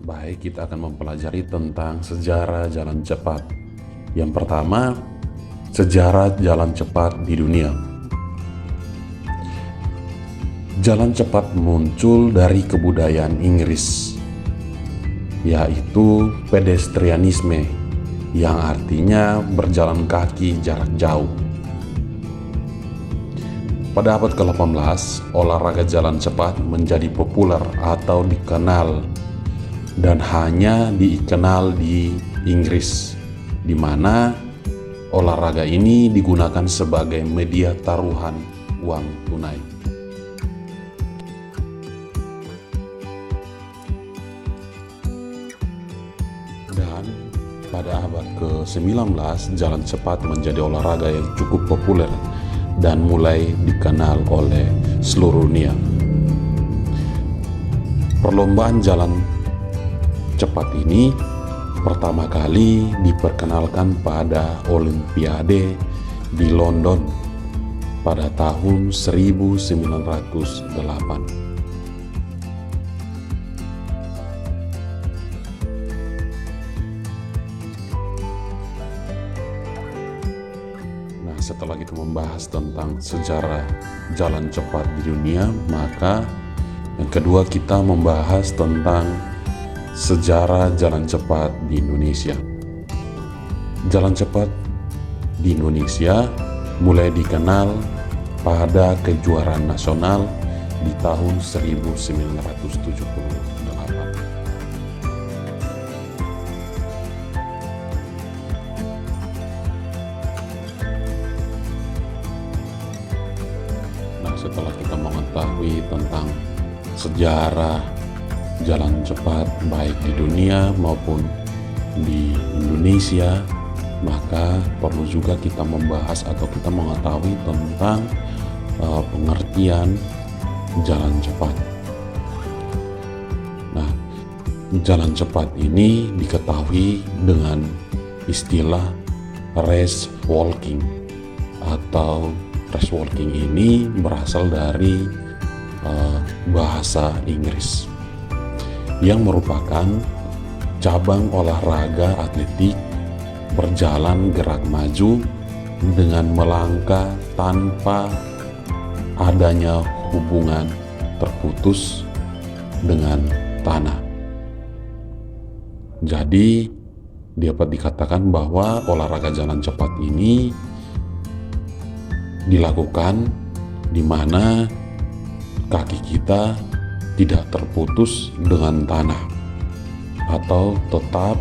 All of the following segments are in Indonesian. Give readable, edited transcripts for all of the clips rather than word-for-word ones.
Baik, kita akan mempelajari tentang sejarah jalan cepat. Yang pertama, sejarah jalan cepat di dunia. Jalan cepat muncul dari kebudayaan Inggris, yaitu pedestrianisme, yang artinya berjalan kaki jarak jauh. Pada abad ke-18, olahraga jalan cepat menjadi populer atau dikenal dan hanya dikenal di Inggris, di mana olahraga ini digunakan sebagai media taruhan uang tunai. Dan pada abad ke-19, jalan cepat menjadi olahraga yang cukup populer dan mulai dikenal oleh seluruh dunia. Perlombaan jalan cepat ini pertama kali diperkenalkan pada Olimpiade di London pada tahun 1908. Setelah kita membahas tentang sejarah jalan cepat di dunia, maka yang kedua kita membahas tentang sejarah jalan cepat di Indonesia. Jalan cepat di Indonesia mulai dikenal pada kejuaraan nasional di tahun 1978. Setelah kita mengetahui tentang sejarah jalan cepat baik di dunia maupun di Indonesia, maka perlu juga kita membahas atau kita mengetahui tentang pengertian jalan cepat. Nah, jalan cepat ini diketahui dengan istilah race walking atau race walking ini berasal dari bahasa Inggris yang merupakan cabang olahraga atletik berjalan gerak maju dengan melangkah tanpa adanya hubungan terputus dengan tanah. Jadi dapat dikatakan bahwa olahraga jalan cepat ini dilakukan di mana kaki kita tidak terputus dengan tanah atau tetap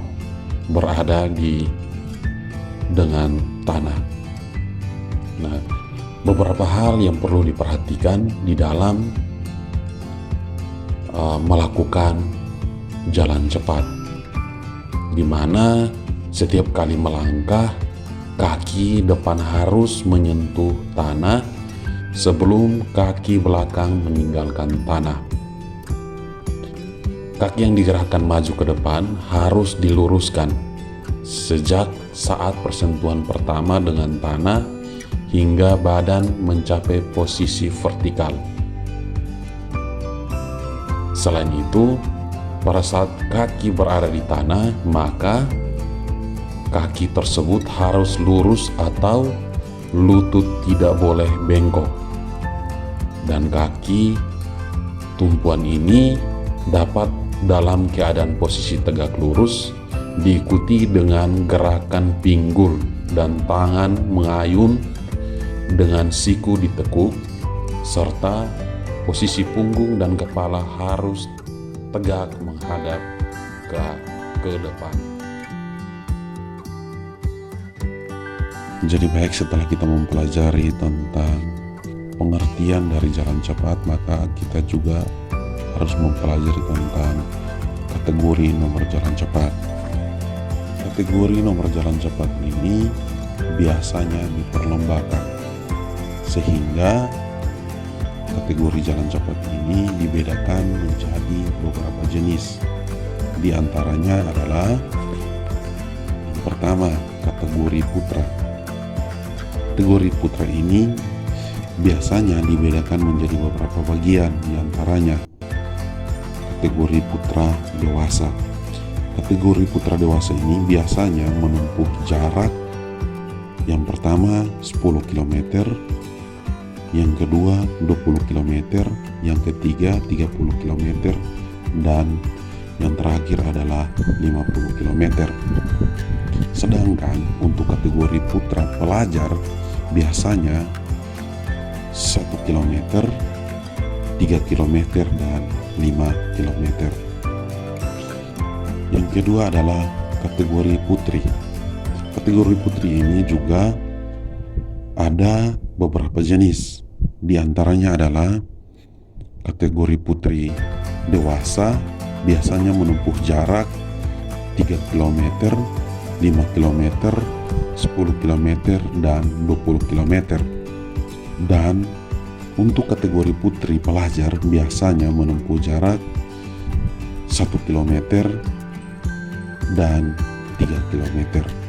berada dengan tanah. Nah, beberapa hal yang perlu diperhatikan di dalam melakukan jalan cepat, di mana setiap kali melangkah kaki depan harus menyentuh tanah sebelum kaki belakang meninggalkan tanah. Kaki yang digerakkan maju ke depan harus diluruskan sejak saat persentuhan pertama dengan tanah hingga badan mencapai posisi vertikal. Selain itu, pada saat kaki berada di tanah, maka kaki tersebut harus lurus atau lutut tidak boleh bengkok. Dan kaki tumpuan ini dapat dalam keadaan posisi tegak lurus, diikuti dengan gerakan pinggul dan tangan mengayun dengan siku ditekuk, serta posisi punggung dan kepala harus tegak menghadap ke depan. Jadi baik, setelah kita mempelajari tentang pengertian dari jalan cepat, maka kita juga harus mempelajari tentang kategori nomor jalan cepat. Kategori nomor jalan cepat ini biasanya diperlombakan, sehingga kategori jalan cepat ini dibedakan menjadi beberapa jenis. Di antaranya adalah yang pertama, kategori putra. Kategori putra ini biasanya dibedakan menjadi beberapa bagian, di antaranya kategori putra dewasa, Kategori putra dewasa ini biasanya menempuh jarak yang pertama 10 km, yang kedua 20 km, yang ketiga 30 km, dan yang terakhir adalah 50 km. Sedangkan untuk kategori putra pelajar biasanya 1 km, 3 km, dan 5 km. Yang kedua adalah kategori putri. Kategori putri ini juga ada beberapa jenis. Di antaranya adalah kategori putri dewasa, biasanya menempuh jarak 3 km, 5 km, 10 km, dan 20 km. Dan untuk kategori putri pelajar biasanya menempuh jarak 1 km dan 3 km.